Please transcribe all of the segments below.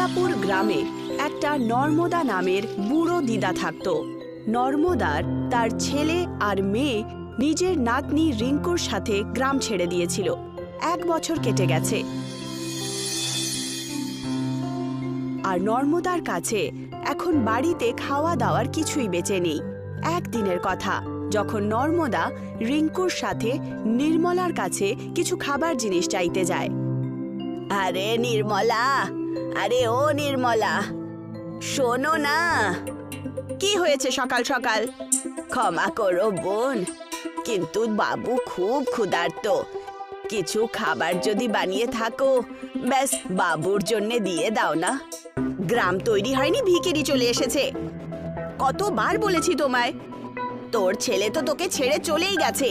কমলাপুর গ্রামে একটা নর্মদা নামের বুড়ো দিদা থাকত। নর্মদার তার ছেলে আর মেয়ে নিজের নাতনি রিঙ্কুর সাথে গ্রাম ছেড়ে দিয়েছিল। 1 বছর কেটে গেছে, আর নর্মদার কাছে এখন বাড়িতে খাওয়া দাওয়ার কিছুই বেঁচে নেই। একদিনের কথা, যখন নর্মদা রিঙ্কুর সাথে নির্মলার কাছে কিছু খাবার জিনিস চাইতে যায়। আরে নির্মলা, আরে ও নির্মলা, শোনো না। কি হয়েছে সকাল সকাল? ক্ষমা করো বোন, কিন্তু বাবু খুব ক্ষুধার্ত। কিছু খাবার যদি বানিয়ে থাকো, ব্যাস বাবুর জন্যে দিয়ে দাও না। গ্রাম তৈরি হয়নি, ভিখিরি চলে এসেছে। কতবার বলেছি তোমায়, তোর ছেলে তো তোকে ছেড়ে চলেই গেছে,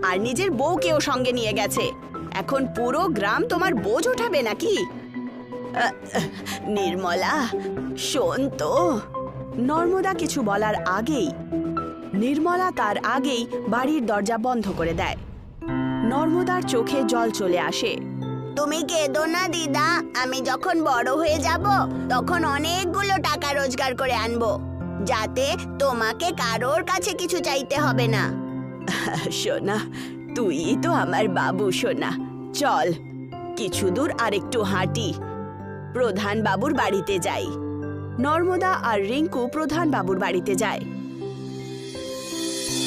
আর নিজের বউকেও সঙ্গে নিয়ে গেছে। এখন পুরো গ্রাম তোমার বোঝ ওঠাবে নাকি? নির্মলা শোন তো। নর্মদা কিছু বলার আগেই নির্মলা তার আগেই বাড়ির দরজা বন্ধ করে দেয়। নর্মদার চোখে জল চলে আসে। তুমি কেঁদো না দিদা, আমি যখন বড় হয়ে যাব তখন অনেকগুলো টাকা রোজগার করে আনবো, যাতে তোমাকে কারোর কাছে কিছু চাইতে হবে না। সোনা, তুই তো আমার বাবু সোনা। চল কিছু দূর আর একটু হাঁটি, প্রধান বাবুর বাড়িতে যাই। নর্মদা আর রিঙ্কু প্রধান বাবুর বাড়িতে যায়।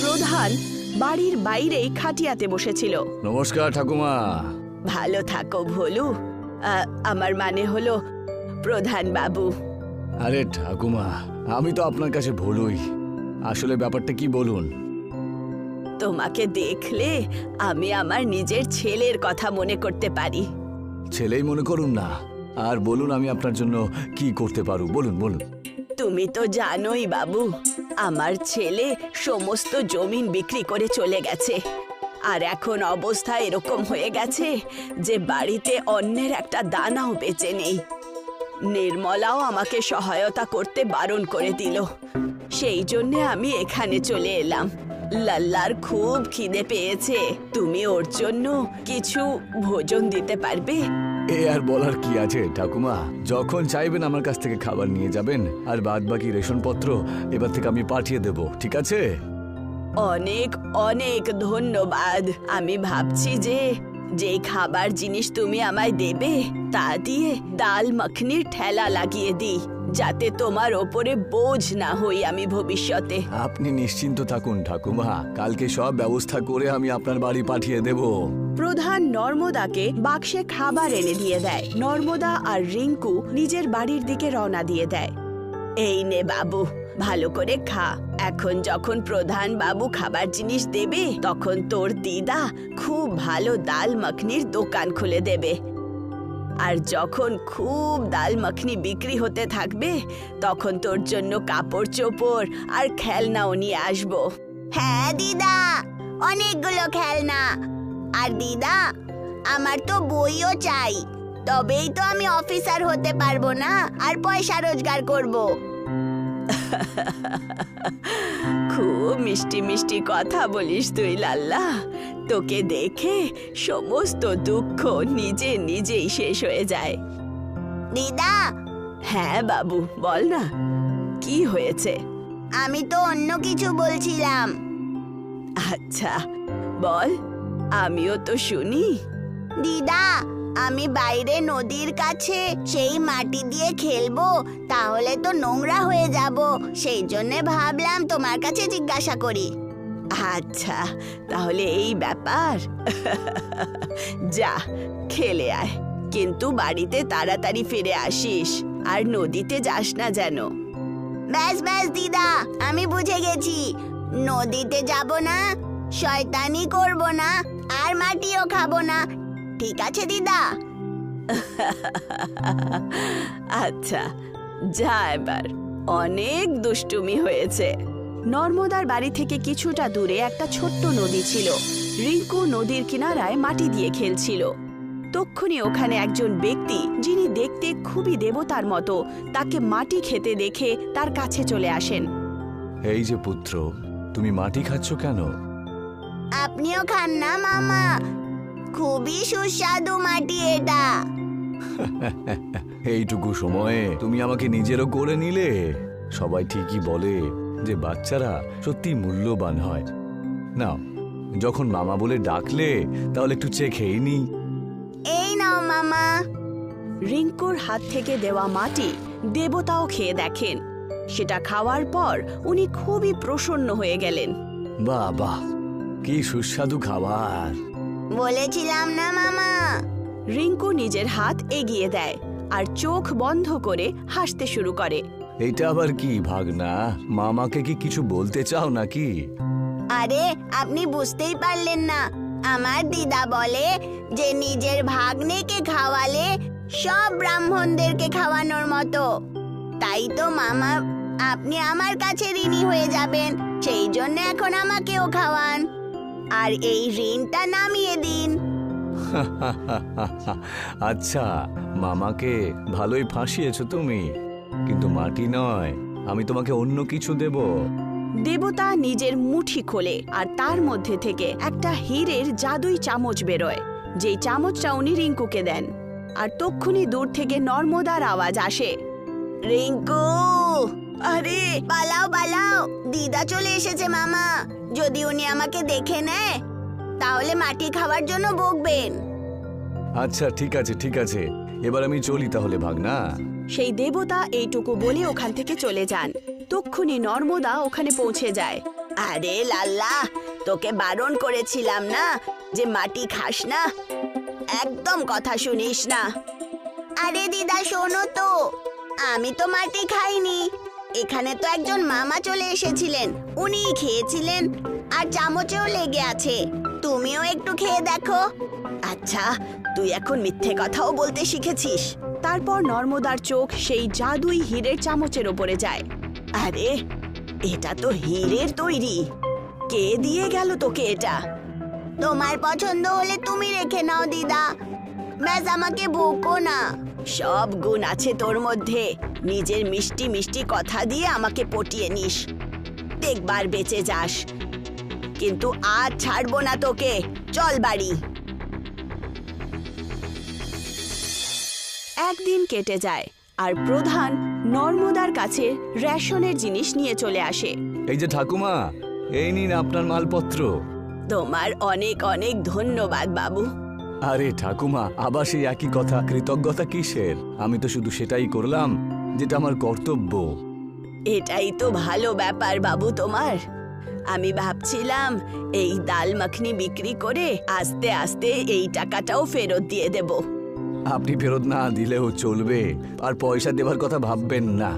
প্রধান বাড়ির বাইরেই খাটিয়াতে বসেছিল। নমস্কার ঠাকুমা। ভালো থাকো ভোলু। আমার মানে হলো প্রধান বাবু। আরে ঠাকুমা, আমি তো আপনার কাছে ভুলুই। আসলে ব্যাপারটা কি বলুন? তোমাকে দেখলে আমি আমার নিজের ছেলের কথা মনে করতে পারি। ছেলেই মনে করুন না, আর বলুন আমি আপনার জন্য কি করতে পারবো, বলুন বলুন। তুমি তো জানোই বাবু, আমার ছেলে সমস্ত জমিন বিক্রি করে চলে গেছে, আর এখন অবস্থা এরকম হয়ে গেছে যে বাড়িতে অন্যের একটা দানাও বেঁচে নেই। নির্মলাও আমাকে সহায়তা করতে বারণ করে দিল, সেই জন্যে আমি এখানে চলে এলাম। লাল্লার খুব খিদে পেয়েছে, তুমি ওর জন্য কিছু ভোজন দিতে পারবে? এ আর বলার কি আছে ঠাকুমা, যখন চাইবেন আমার কাছ থেকে খাবার নিয়ে যাবেন, আর বাদ বাকি রেশনপত্র এবার থেকে আমি পাঠিয়ে দেব, ঠিক আছে? অনেক অনেক ধন্যবাদ। আমি ভাবছি যে খাবার জিনিস তুমি আমায় দেবে তা দিয়ে ডাল মাখনির ঠেলা লাগিয়ে দিই, যাতে তোমার ওপরে বোঝ না হই আমি ভবিষ্যতে। আপনি নিশ্চিন্ত থাকুন ঠাকুমা, কালকে সব ব্যবস্থা করে আমি আপনার বাড়ি পাঠিয়ে দেব। প্রধান নর্মদাকে বাক্সে খাবার এনে দিয়ে দেয়। নর্মদা আর রিঙ্কু নিজের বাড়ির দিকে রওনা দিয়ে দেয়। এই নে বাবু, ভালো করে খা। এখন যখন প্রধান বাবু খাবার জিনিস দেবে, তখন তোর দিদা খুব ভালো ডাল মাখনির দোকান খুলে দেবে, আর যখন খুব ডাল মাখনি বিক্রি হতে থাকবে, তখন তোর জন্য কাপড় চোপড় আর খেলনাও নিয়ে আসবো। হ্যাঁ দিদা, অনেকগুলো খেলনা। আর দিদা, আমার তো বইও চাই, তবেই তো আমি অফিসার হতে পারবো না আর পয়সা রোজগার করব। খুব মিষ্টি মিষ্টি কথা বলিস তুই লাল্লা। তোকে দেখে সমস্ত দুঃখ নিজে নিজেই শেষ হয়ে যায়। দিদা। হ্যাঁ বাবু, বল না, কি হয়েছে? আমি তো অন্য কিছু বলছিলাম। আচ্ছা বল, আমিও তো শুনি। দিদা, আমি বাইরে নদীর কাছে সেই মাটি দিয়ে খেলবো, তাহলে তো নোংরা হয়ে যাব, সেই জন্য ভাবলাম তোমার কাছে জিজ্ঞাসা করি। আচ্ছা, তাহলে এই ব্যাপার। যা খেলে আয়, কিন্তু বাড়িতে তাড়াতাড়ি ফিরে আসিস, আর নদীতে যাস না যেন। ব্যাস ব্যাস দিদা, আমি বুঝে গেছি। নদীতে যাব না, শয়তানি করব না, আর মাটিও খাবো না, ঠিক আছে দিদা? আচ্ছা যা, এবার অনেক দুষ্টুমি হয়েছে। নর্মদার বাড়ি থেকে কিছুটা দূরে একটা ছোট্ট নদী ছিল। রিঙ্কু নদীর কিনারায় মাটি দিয়ে খেলছিল। তক্ষুনি ওখানে একজন ব্যক্তি, যিনি দেখতে খুবই দেবতার মতো, তাকে মাটি খেতে দেখে তার কাছে চলে আসেন। এই যে পুত্র, তুমি মাটি খাচ্ছ কেন? আপনিও খান না মামা, খুবই সুস্বাদু মাটি এটা। এইটুকু সময়ে তুমি আমাকে নিজেরও করে নিলে। সবাই ঠিকই বলে যে বাচ্চারা সত্যি মূল্যবান হয়। নাও, যখন মামা বলে ডাকলে তাহলে একটু খেয়ে নি। এই নাও মামা। রিঙ্কুর হাত থেকে দেওয়া মাটি দেবতাও খেয়ে দেখেন। সেটা খাওয়ার পর উনি খুবই প্রসন্ন হয়ে গেলেন। বাহ বাহ, কি সুস্বাদু খাবার। বলেছিলাম না মামা। রিঙ্কু নিজের হাত এগিয়ে দেয় আর চোখ বন্ধ করে হাসতে শুরু করে। এটা আবার কি ভাগনা? মামাকে কি কিছু বলতে চাও নাকি? আরে আপনি বুঝতেই পারলেন না। আমার দিদা বলে যে নিজের ভাগ্নেকে খাওয়ালে সব ব্রাহ্মণদেরকে খাওয়ানোর মতো। তাই তো মামা, আপনি আমার কাছে ঋণী হয়ে যাবেন। সেই জন্য এখন আমাকেও খাওয়ান আর এই ঋণটা নামিয়ে দিন। আচ্ছা, মামাকে ভালোই ফাঁসিয়েছো তুমি, কিন্তু মাটি নয়, আমি তোমাকে অন্য কিছু দেব। দেবতা নিজের মুঠি খোলে আর তার মধ্যে থেকে একটা হীরের জাদুই চামচ বেরোয়। যেই চামচটা উনি রিঙ্কুকে দেন আর তক্ষুনি দূর থেকে নর্মদার আওয়াজ আসে, রিঙ্কু, আরে পালাও পালাও, দিদা চলে এসেছে মামা। যদি উনি আমাকে দেখে নেয় তাহলে মাটি খাওয়ার জন্য বকবেন। আচ্ছা ঠিক আছে ঠিক আছে, এবার আমি চলি তাহলে ভাগনা। সেই দেবতা এইটুকু বলে ওখান থেকে চলে যান। তক্ষুনি নর্মদা ওখানে পৌঁছে যায়। আরে লাল্লা, তোকে বারণ করেছিলাম না যে মাটি খাস না, একদম কথা শুনিস না। আরে দিদা শোনো তো, আমি তো মাটি খাইনি। এখানে তো একজন মামা চলে এসেছিলেন, উনিই খেয়েছিলেন আর চামচেও লেগে আছে। তুমিও একটু খেয়ে দেখো। আচ্ছা, তুই এখন মিথ্যে কথাও বলতে শিখেছিস। তারপর নর্মদার চোখ সেই জাদুই হীরের চামচের ওপরে যায়। আরে এটা তো হীরের তৈরি। কে দিয়ে গেল তোকে এটা? তোমার পছন্দ হলে তুমি রেখে নাও দিদা, ব্যাস আমাকে বকো না। সব গুণ আছে তোর মধ্যে, নিজের মিষ্টি মিষ্টি কথা দিয়ে আমাকে পটিয়ে নিস। দেখবার বেঁচে যাস, কিন্তু আজ ছাড়বো না তোকে। চল বাড়ি। একদিন কেটে যায় আর প্রধান নর্মদার কাছে রেশনের জিনিস নিয়ে চলে আসে। এই যে ঠাকুমা, এই নিন আপনার মালপত্র। তোমার অনেক অনেক ধন্যবাদ বাবু। আরে ঠাকুমা, আবার সেই একই কথা, কৃতজ্ঞতা কিসের? আমি তো শুধু সেটাই করলাম যেটা আমার কর্তব্য। এটাই তো ভালো ব্যাপার বাবু তোমার। আমি ভাবছিলাম এই ডাল মাখনি বিক্রি করে আস্তে আস্তে এই টাকাটাও ফেরত দিয়ে দেব। আপনি ফেরত না দিলেও চলবে, আর পয়সা দেবার কথা ভাববেন না।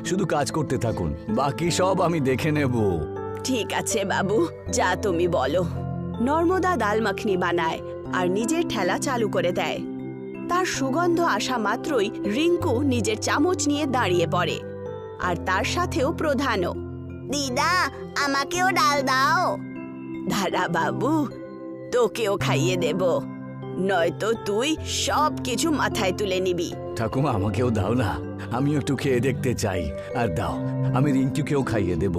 শুধু কাজ করতে থাকুন, বাকি সব আমি দেখে নেব। ঠিক আছে বাবু, যা তুমি বলো। নর্মদা ডাল মাখনি বানায় আর নিজের ঠেলা চালু করে দেয়। তার সুগন্ধ আসা মাত্রই রিঙ্কু নিজের চামচ নিয়ে দাঁড়িয়ে পড়ে, আর তার সাথেও প্রধানও। দিদা, আমাকেও ডাল দাও। দাঁড়া বাবু, তোকেও খাইয়ে দেব, নয়তো তুই সব কিছু মাথায় তুলে নিবি। ঠাকুমা, আমাকেও দাও না, আমিও একটু খেয়ে দেখতে চাই। আর দাও, আমি রিঙ্কুকেও খাইয়ে দেব।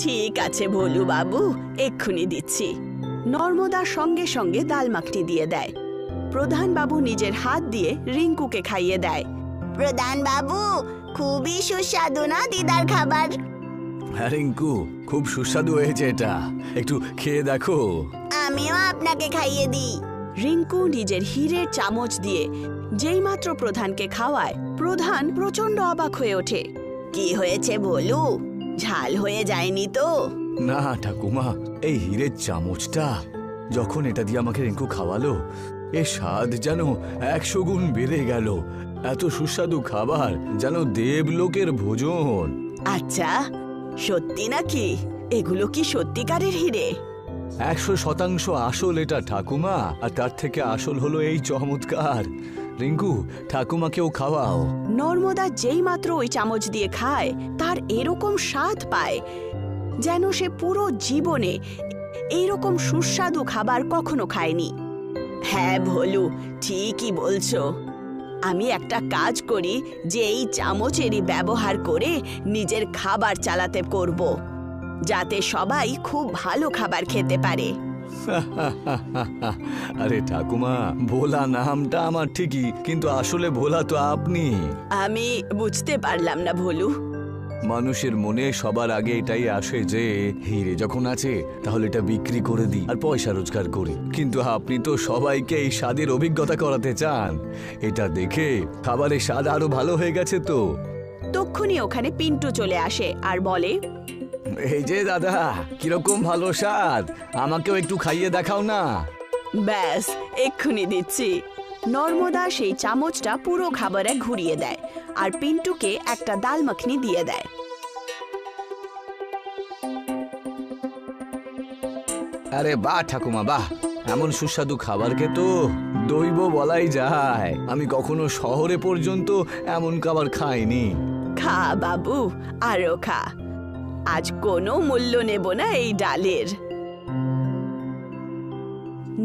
ঠিক আছে ভোলু বাবু, এক্ষুনি দিচ্ছি। নর্মদার সঙ্গে সঙ্গে ডাল মাখনি দিয়ে দেয়। প্রধান বাবু নিজের হাত দিয়ে রিঙ্কুকে খাইয়ে দেয়। প্রধান বাবু, খুবই সুস্বাদু না দিদার খাবার? হ্যাঁ রিঙ্কু, খুব সুস্বাদু হয়েছে এটা, একটু খেয়ে দেখো। আমিও আপনাকে খাইয়ে দিই। রিঙ্কু নিজের হীরের চামচ দিয়ে যেইমাত্র প্রধানকে খাওয়ায়, প্রধান প্রচন্ড অবাক হয়ে ওঠে। কি হয়েছে বলু, ঝাল হয়ে যায়নি তো? না ঠাকুমা, এই হীরের চামচটা যখন এটা দিয়ে আমাকে রিঙ্কু খাওয়ালো, এর স্বাদ যেন 100 গুণ বেড়ে গেল। এত সুস্বাদু খাবার, যেন দেবলোকের ভোজন। আচ্ছা, সত্যি নাকি? এগুলো কি সত্যিকারের হীরে? 100% আসল এটা ঠাকুমা, আর তার থেকে আসল হলো এই চমৎকার। রিঙ্কু, ঠাকুমাকেও খাওয়াও। নর্মদা যেই মাত্র ওই চামচ দিয়ে খায়, তার এরকম স্বাদ পায় যেন সে পুরো জীবনে এইরকম সুস্বাদু খাবার কখনো খায়নি। হ্যাঁ ভোলু, ঠিকই বলছো। আমি একটা কাজ করি যে এই চামচেরই ব্যবহার করে নিজের খাবার চালাতে করব, যাতে সবাই খুব ভালো খাবার খেতে পারে। আরে ঠাকুমা, ভোলা নামটা আমার ঠিকই, কিন্তু আসলে ভোলা তো আপনি। আমি বুঝতে পারলাম না ভোলু। মানুষের মনে সবার আগে এটাই আসে যে হিরে যখন আছে তাহলে এটা বিক্রি করে দিই আর পয়সা রোজগার করি, কিন্তু আপনি তো সবাইকে এই স্বাদের অভিজ্ঞতা করাতে চান। এটা দেখে খাবারের স্বাদ আরো ভালো হয়ে গেছে তো। তক্ষুনি ওখানে পিন্টু চলে আসে আর বলে, এই যে দাদা, কিরকম ভালো স্বাদ, আমাকেও একটু খাইয়ে দেখাও না। ব্যাস এক্ষুনি দিচ্ছি। নর্মদা সেই চামচটা পুরো খাবারে ঘুরিয়ে দেয় আর পিন্টুকে একটা ডাল মাখনি দিয়ে দেয়। আরে বাহ ঠাকুমা বাহ, এমন সুস্বাদু খাবারকে তো দৈব বলাই যায়। আমি কখনো শহরে পর্যন্ত এমন খাবার খাইনি। খা বাবু, আরো খা। আজ কোনো মূল্য নেব না এই ডালের।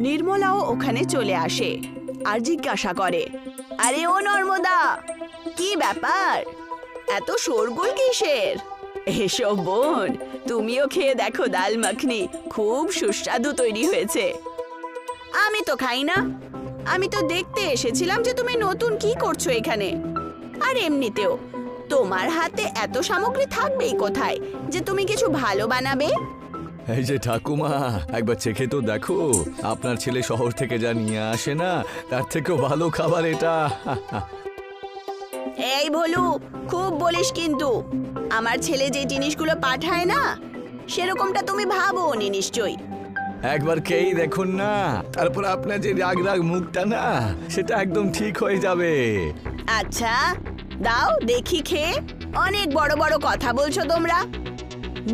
নির্মলাও ওখানে চলে আসে আর জিজ্ঞাসা করে, আরে ও নর্মদা, কি ব্যাপার, এত শোরগোল কিসের? এসো বোন, তুমিও খেয়ে দেখো ডাল মাখনি, খুব সুস্বাদু তৈরি হয়েছে। আমি তো খাই না, আমি তো দেখতে এসেছিলাম যে তুমি নতুন কি করছো এখানে। আর এমনিতেও তোমার হাতে এত সামগ্রী থাকবেই কোথায় যে তুমি কিছু ভালো বানাবে? এই যে ঠাকুমা, একবার চেখে তো দেখো, আপনার ছেলে শহর থেকে যা নিয়ে আসে না তার থেকেও ভালো খাবার এটা। এই ভোলু, খুব বলিস কিন্তু। আমার ছেলে যে জিনিসগুলো পাঠায় না সেরকমটা তুমি ভাবোনি নিশ্চয়ই। একবার খেয়েই দেখুন না, তারপর আপনার যে রাগ রাগ মুখটা না সেটা একদম ঠিক হয়ে যাবে। আচ্ছা দাও দেখি খেয়ে। অনেক বড় বড় কথা বলছো তোমরা।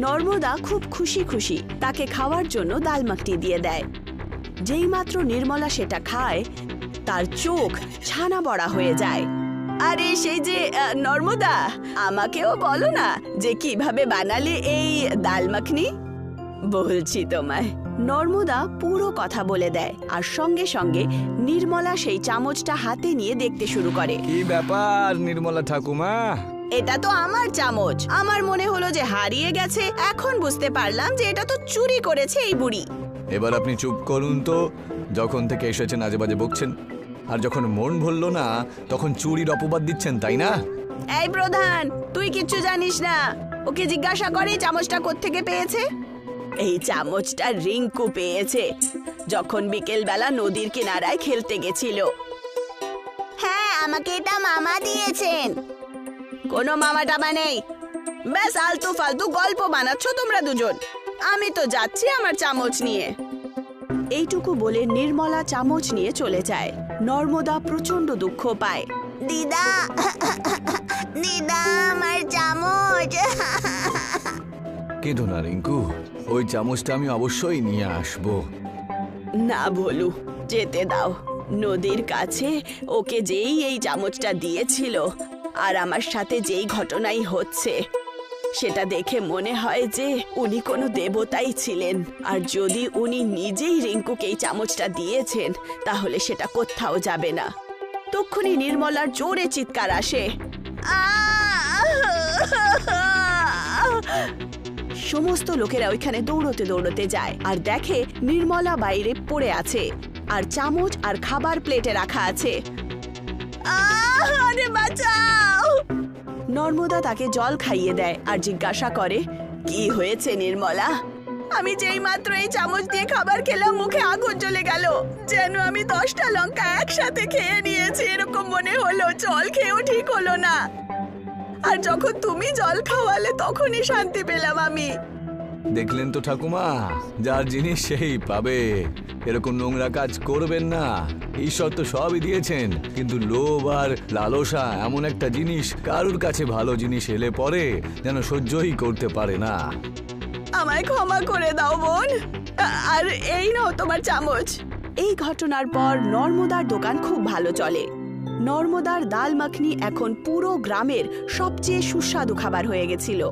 নর্মদা খুব খুশি খুশি তাকে খাওয়ার জন্য ডাল মাখনি দিয়ে দেয়। যেই মাত্র নির্মলা সেটা খায় তার চোখ ছানা বড়া হয়ে যায়। আরে সেই যে নর্মদা, আমাকেও বলো না যে কিভাবে বানালে এই ডাল মাখনি। বলছি তোমায়। নর্মদা পুরো কথা বলে দেয় আর সঙ্গে সঙ্গে নির্মলা সেই চামচটা হাতে নিয়ে দেখতে শুরু করে। কি ব্যাপার নির্মলা ঠাকুমা? এটা তো আমার চামচ। আমার মনে হলো যে হারিয়ে গেছে, এখন বুঝতে পারলাম যে এটা তো চুরি করেছে এই বুড়ি। এবার আপনি চুপ করুন তো, যখন থেকে এসেছেন আজে বাজে বকছেন, আর যখন মন ভরল না তখন চুরির অপবাদ দিচ্ছেন, তাই না? এই প্রধান, তুই কিচ্ছু জানিস না। ওকে জিজ্ঞাসা করে চামচটা কোত্থেকে পেয়েছে। এই চামচটা রিঙ্কু পেয়েছে যখন বিকেল বেলা নদীর কিনারায় খেলতে গেছিল। হ্যাঁ, আমাকে এটা মামা দিয়েছেন। কোনো মামা টামা নেই, ব্যাস আলতু ফালতু গল্প বানাচ্ছ তোমরা দুজন। আমি তো যাচ্ছি আমার চামচ নিয়ে। এইটুকু বলে নির্মলা চামচ নিয়ে চলে যায়। নর্মদা প্রচন্ড দুঃখ পায়। দিদা, দিদা, আমার চামচ। কেঁদো না রিঙ্কু, ওই চামচটা আমি অবশ্যই নিয়ে আসবো। না ভোলু, যেতে দাও। নদীর কাছে ওকে যেই এই চামচটা দিয়েছিল আর আমার সাথে যেই ঘটনাই হচ্ছে সেটা দেখে মনে হয় যে উনি কোনো দেবতাই ছিলেন। আর যদি উনি নিজেই রিঙ্কুকে এই চামচটা দিয়েছেন তাহলে সেটা কোথাও যাবে না। তক্ষুনি নির্মলার জোরে চিৎকার আসে। সমস্ত লোকেরা ওইখানে দৌড়তে দৌড়তে যায় আর দেখে নির্মলা বাইরে পড়ে আছে আর চামচ আর খাবার প্লেটে রাখা আছে। আরে বাঁচাও! নর্মদা তাকে জল খাইয়ে দেয় আর জিজ্ঞাসা করে, কি হয়েছে নির্মলা? আমি যেই মাত্র এই চামচ দিয়ে খাবার খেলাম মুখে আগুন জ্বলে গেল, যেন আমি 10টা লঙ্কা একসাথে খেয়ে নিয়েছি এরকম মনে হলো। জল খেয়েও ঠিক হলো না, আর যখন তুমি জল খাওয়ালে তখনই শান্তি পেলাম আমি। দেখলেন তো ঠাকুমা, যার জিনিস সেই পাবে। এরকম নোংরা কাজ করবেন না। ঈশ্বর তো সবই দিয়েছেন, কিন্তু লোভ আর লালসা এমন একটা জিনিস, কারুর কাছে ভালো জিনিস এলে পরে যেন সহ্যই করতে পারে না। আমায় ক্ষমা করে দাও বোন, আর এই নাও তোমার চামচ। এই ঘটনার পর নর্মদার দোকান খুব ভালো চলে। নর্মদার ডাল মাখনি এখন পুরো গ্রামের সবচেয়ে সুস্বাদু খাবার হয়ে গেছিল।